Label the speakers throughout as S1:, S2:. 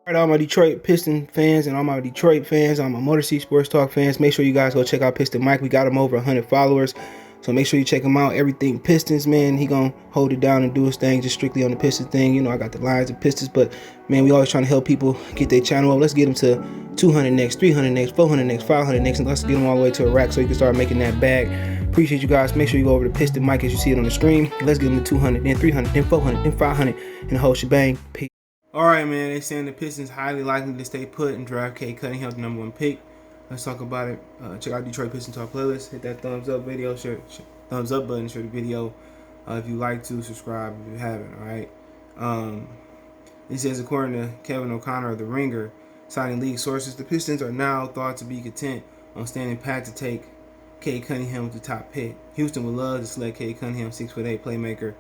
S1: All right, all my Detroit Piston fans and all my Detroit fans, all my Motor City Sports Talk fans, make sure you guys go check out Piston Mike. We got him over 100 followers, so make sure you check him out. Everything Pistons, man, he gonna hold it down and do his thing, just strictly on the Pistons thing. You know, I got the Lions and Pistons, but man, we always trying to help people get their channel up. Let's get them to 200 next, 300 next, 400 next, 500 next, and let's get them all the way to a rack so you can start making that bag. Appreciate you guys. Make sure you go over to Piston Mike as you see it on the screen. Let's get them to 200, then 300, then 400, then 500, and the whole shebang. Peace. All right, man. They're saying the Pistons highly likely to stay put and draft Cade Cunningham, the #1 pick. Let's talk about it. Check out Detroit Pistons Talk playlist. Hit that thumbs up video, thumbs up button, share the video if you like to, subscribe if you haven't. All right. It says according to Kevin O'Connor of The Ringer, citing league sources, the Pistons are now thought to be content on standing pat to take Cade Cunningham with the top pick. Houston would love to select Cade Cunningham, 6'8" playmaker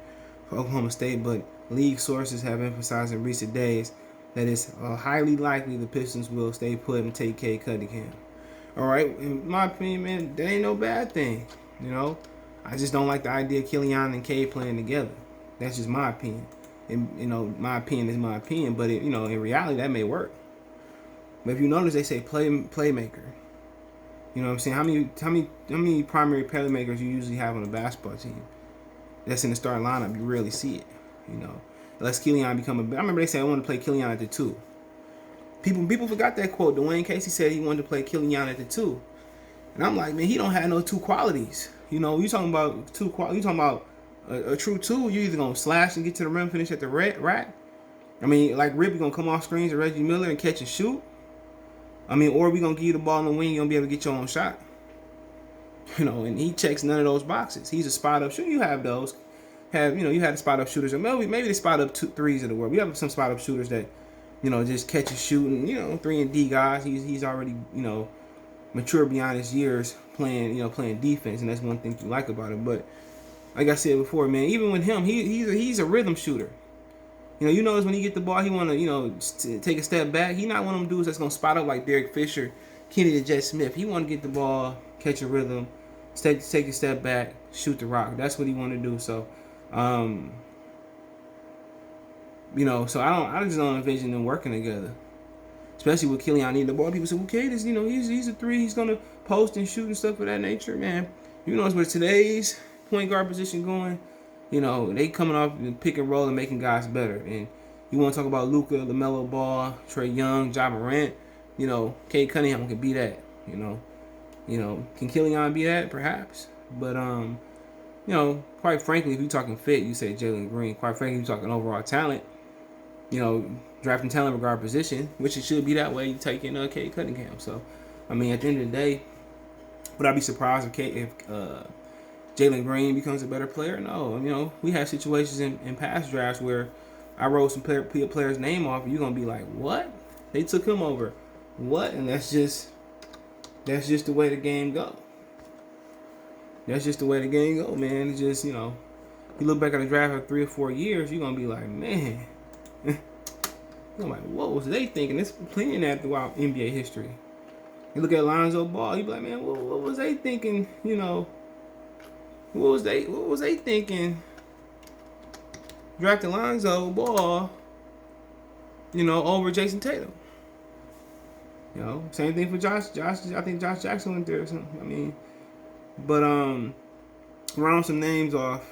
S1: for Oklahoma State, but league sources have emphasized in recent days that it's highly likely the Pistons will stay put and take Cade Cunningham. All right, in my opinion, man, that ain't no bad thing. You know, I just don't like the idea of Killian and Cade playing together. That's just my opinion. And you know, my opinion is my opinion, but you know, in reality, that may work. But if you notice, they say playmaker. You know what I'm saying? How many primary playmakers you usually have on a basketball team? That's in the starting lineup. You rarely see it. You know, unless Killian become I remember they said I want to play Killian at the 2. People forgot that quote. Dwayne Casey said he wanted to play Killian at the 2, and I'm like, man, he don't have no 2 qualities. You know, you talking about 2 qualities? You talking about a true 2? You either gonna slash and get to the rim, finish at the rack. I mean, like Rip, gonna come off screens with Reggie Miller and catch and shoot. I mean, or we gonna give you the ball in the wing, you gonna be able to get your own shot. You know, and he checks none of those boxes. He's a spot up shooter. You have those. You had the spot up shooters, or maybe the spot up 2-3s of the world. We have some spot up shooters that, you know, just catch and shoot, and 3-and-D guys. He's already, you know, mature beyond his years playing defense, and that's one thing you like about it. But like I said before, man, even with him, he's a rhythm shooter. You notice when he get the ball, he want to take a step back. He not one of them dudes that's gonna spot up like Derek Fisher, Kenny the Jet Smith. He want to get the ball, catch a rhythm, take a step back, shoot the rock. That's what he want to do. So. So I just don't envision them working together, especially with Killian needing the ball. People say, okay, this, he's a 3, he's gonna post and shoot and stuff of that nature, man. With today's point guard position going, they coming off and pick and roll and making guys better. And you want to talk about Luka, LaMelo Ball, Trae Young, Ja Morant, Cade Cunningham can be that. Can Killian be that? Perhaps, but quite frankly, if you're talking fit, you say Jalen Green. Quite frankly, if you're talking overall talent, drafting talent regard position, which it should be that way, you taking Cade Cunningham. So, I mean, at the end of the day, would I be surprised if Jalen Green becomes a better player? No. We have situations in past drafts where I wrote some player's name off, and you're going to be like, what? They took him over. What? And that's just the way the game goes. That's just the way the game go, man. It's just, you look back at the draft for 3 or 4 years, you're going to be like, man. You're like, what was they thinking? It's playing that throughout NBA history. You look at Lonzo Ball, you be like, man, what was they thinking? What was they thinking? Drafting Lonzo Ball, over Jason Tatum. Same thing for Josh. I think Josh Jackson went there or something. I mean, but round some names off.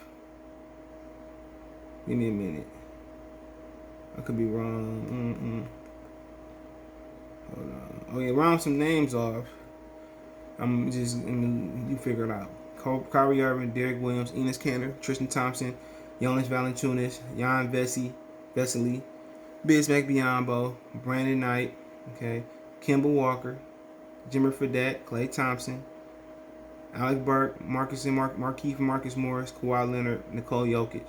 S1: Give me a minute. I could be wrong. Hold on. Oh yeah, round some names off. You figure it out. Kyrie Irving, Derek Williams, Enes Kanter, Tristan Thompson, Jonas Valanciunas, Jan Vesely, Bismack Biyombo, Brandon Knight, okay, Kemba Walker, Jimmy Fredette, Klay Thompson, Alec Burke, Marcus Morris, Kawhi Leonard, Vujovic,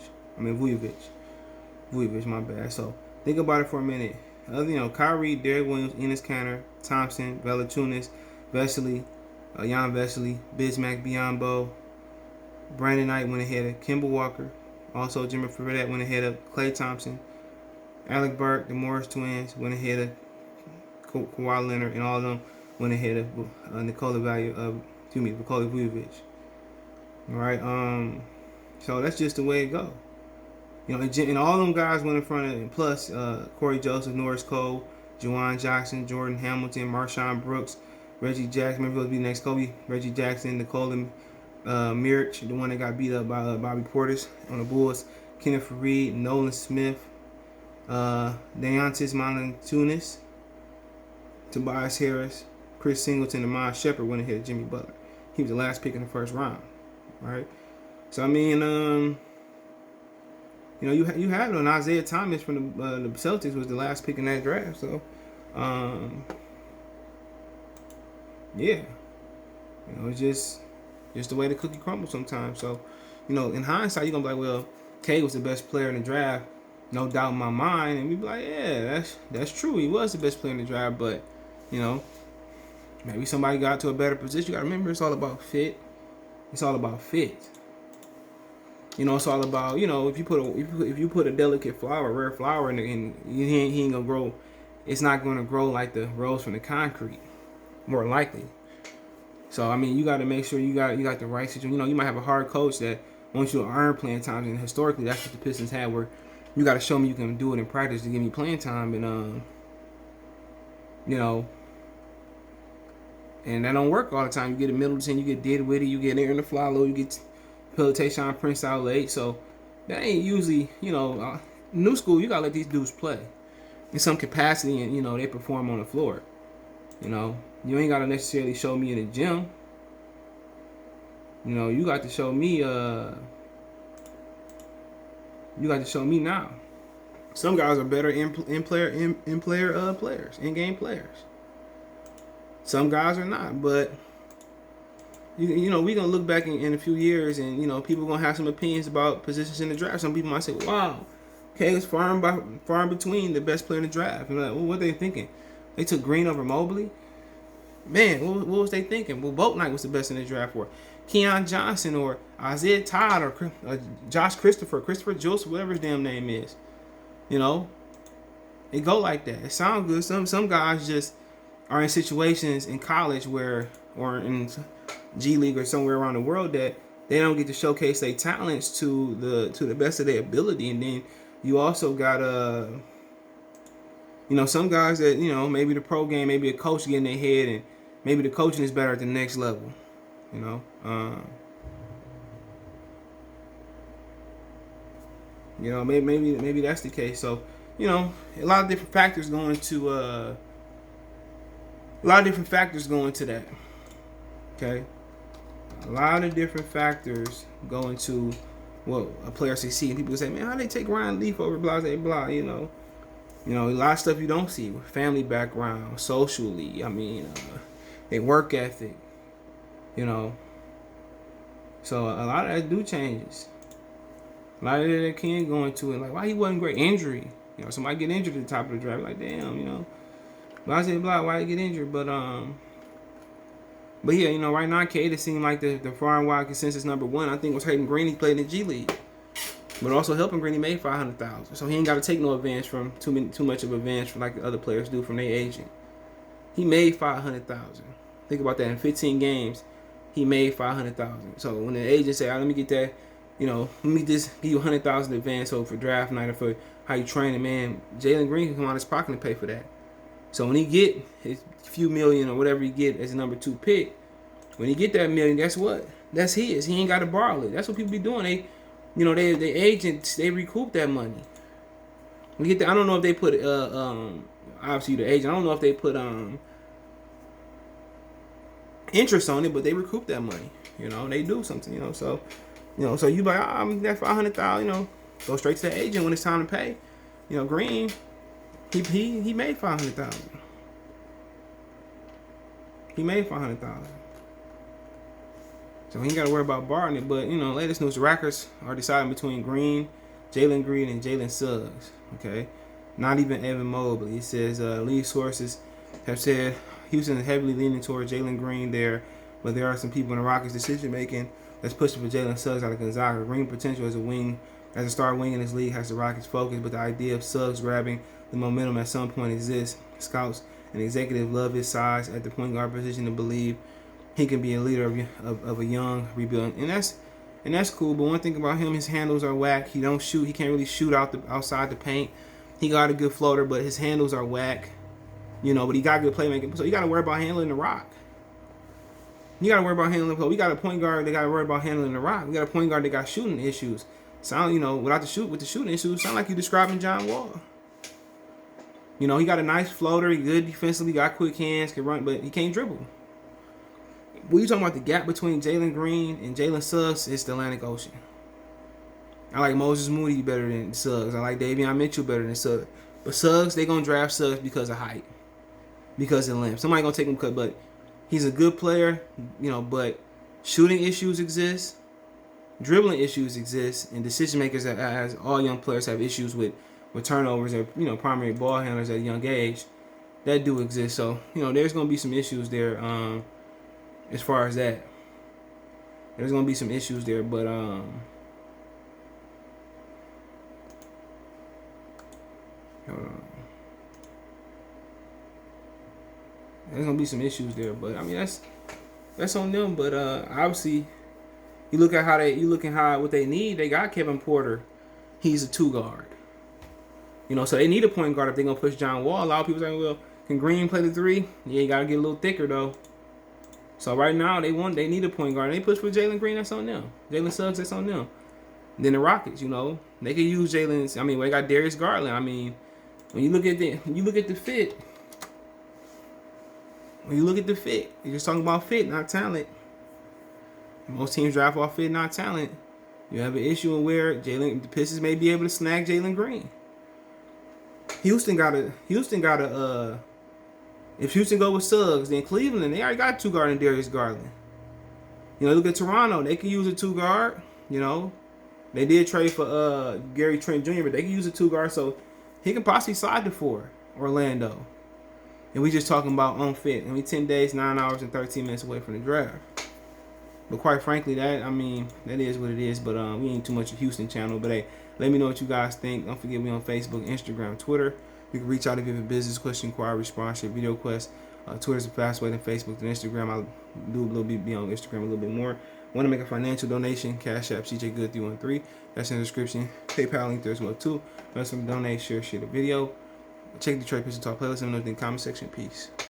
S1: my bad. So think about it for a minute. Kyrie, Derek Williams, Enes Kanter, Thompson, Valanciunas, Vesely, Jan Vesely, Bismack Biyombo, Brandon Knight went ahead of Kemba Walker. Also, Jimmy Fredette went ahead of Klay Thompson. Alec Burke, the Morris twins, went ahead of Kawhi Leonard, and all of them went ahead of Nikola Vujovic. All right. So that's just the way it goes. And all them guys went in front of him. Plus, Corey Joseph, Norris Cole, Juwan Jackson, Jordan Hamilton, Marshawn Brooks, Reggie Jackson. Remember supposed to be next Kobe. Reggie Jackson, Nikola Mirich, the one that got beat up by Bobby Portis on the Bulls. Kenneth Faried, Nolan Smith, Deontis Montunis, Tobias Harris, Chris Singleton, and Miles Shepard went ahead of Jimmy Butler. He was the last pick in the first round, right? So I mean, you know, you had it on Isaiah Thomas from the Celtics was the last pick in that draft. So, yeah, you know, it's just the way the cookie crumbles sometimes. So, you know, in hindsight, you're gonna be like, well, Cade was the best player in the draft, no doubt in my mind, and we be like, yeah, that's true. He was the best player in the draft, but you know, maybe somebody got to a better position. You gotta remember, it's all about fit. It's all about fit. You know, it's all about, you know, if you put a delicate flower, a rare flower, and he ain't gonna grow. It's not gonna grow like the rose from the concrete, more likely. So I mean, you got to make sure you got the right situation. You know, you might have a hard coach that wants you to earn playing time, and historically, that's what the Pistons had, where you got to show me you can do it in practice to give me playing time, and you know, and that don't work all the time. You get a Middleton, you get Dinwiddie, you get Aaron Aflalo, you get Tayshaun Prince out late, so that ain't usually, you know, new school. You gotta let these dudes play in some capacity, and you know they perform on the floor. You know, you ain't gotta necessarily show me in the gym. You know, you got to show me. You got to show me now. Some guys are better in game players. Some guys are not, but. You know, we're going to look back in a few years, and, you know, people are going to have some opinions about positions in the draft. Some people might say, wow, Cade was far in between the best player in the draft. And like, well, what are they thinking? They took Green over Mobley? Man, what was they thinking? Well, Boatnight was the best in the draft for Keon Johnson or Isaiah Todd or Josh Christopher Joseph, whatever his damn name is. You know, it go like that. It sounds good. Some guys just are in situations in college where, or in G League or somewhere around the world, that they don't get to showcase their talents to the best of their ability. And then you also got you know, some guys that, you know, maybe the pro game, maybe a coach get in their head, and maybe the coaching is better at the next level. You know, maybe that's the case. So, you know, a lot of different factors go into that. Okay. A lot of different factors go into what a player succeeds. And people say, man, how they take Ryan Leaf over blah, blah, blah, you know. You know, a lot of stuff you don't see. Family background, socially, I mean, their work ethic, you know. So a lot of that do changes. A lot of that can go into it. Like, why he wasn't great? Injury. You know, somebody get injured at the top of the draft. Like, damn, you know. Blah, blah, blah, why he get injured? But yeah, you know, right now, Cade, it seemed like the far and wide consensus number one. I think was Hayden Green. He played in the G League, but also helping Green, he made $500,000. So he ain't got to take no advance from too much of advance from like the other players do from their agent. He made $500,000. Think about that. In 15 games, he made $500,000. So when the agent say, "Let me get that," you know, let me just give you $100,000 advance so for draft night or for how you training, man, Jalen Green can come out of his pocket and pay for that. So when he get his few million or whatever he get as a number 2 pick, when he get that million, guess what? That's his. He ain't got to borrow it. That's what people be doing. They, you know, they agents, they recoup that money. We get I don't know if they put obviously the agent. I don't know if they put interest on it, but they recoup that money. You know, they do something. You know, so you like, I'm that $500,000. You know, go straight to the agent when it's time to pay. You know, Green. He made $500,000. He made $500,000. So he ain't got to worry about borrowing it. But, you know, latest news, the Rockets are deciding between Jalen Green, and Jalen Suggs. Okay? Not even Evan Mobley. It says lead sources have said Houston is heavily leaning toward Jalen Green there, but there are some people in the Rockets' decision-making that's pushing for Jalen Suggs out of Gonzaga. Green potential as a star wing in this league has the Rockets focused, but the idea of Suggs grabbing the momentum at some point exists. Scouts and executives love his size at the point guard position and believe he can be a leader of a young rebuild, and that's cool. But one thing about him, his handles are whack. He don't shoot. He can't really shoot outside the paint. He got a good floater, but his handles are whack. You know, but he got good playmaking. So you got to worry about handling the rock. You got to worry about handling the. We got a point guard that got to worry about handling the rock. We got a point guard that got shooting issues. Sound, you know, with the shooting issues, sound like you describing John Wall. You know, he got a nice floater, he good defensively, got quick hands, can run, but he can't dribble. When you talking about the gap between Jalen Green and Jalen Suggs, it's the Atlantic Ocean. I like Moses Moody better than Suggs. I like Davion Mitchell better than Suggs. But Suggs, they gonna draft Suggs because of height, because of length. Somebody gonna take him cut, but he's a good player, you know. But shooting issues exist, dribbling issues exist, and decision makers, as all young players have issues with turnovers or, you know, primary ball handlers at a young age, that do exist. So, you know, there's gonna be some issues there. As far as that, there's gonna be some issues there, but hold on. There's gonna be some issues there, but I mean that's on them. But obviously, you look at what they need. They got Kevin Porter. He's a 2 guard. You know, so they need a point guard if they're gonna push John Wall. A lot of people saying, well, can Green play the 3? Yeah, you gotta get a little thicker though. So right now they need a point guard. They push for Jalen Green, that's on them. Jalen Suggs, that's on them. Then the Rockets, you know, they could use Jalen. I mean, they got Darius Garland. I mean, when you look at the fit, you're just talking about fit, not talent. Most teams draft off fit, not talent. You have an issue where the Pistons may be able to snag Jalen Green. Houston got a. If Houston go with Suggs, then Cleveland, they already got 2 guard and Darius Garland. You know, look at Toronto, they can use a 2 guard. You know, they did trade for Gary Trent Jr., but they can use a 2 guard, so he can possibly slide to 4. Orlando, and we just talking about on fit. I mean, 10 days, 9 hours, and 13 minutes away from the draft. But quite frankly, that is what it is. But we ain't too much a Houston channel. But hey, let me know what you guys think. Don't forget me on Facebook, Instagram, Twitter. You can reach out if you have a business question, inquiry, sponsorship, video request. Twitter's a faster way than Facebook than Instagram. I'll do a little bit, be on Instagram a little bit more. Want to make a financial donation? Cash App CJGood313. That's in the description. PayPal link there as well too. Let some donate, share the video. Check the Detroit Pistons Talk playlist. Let me know in the comment section. Peace.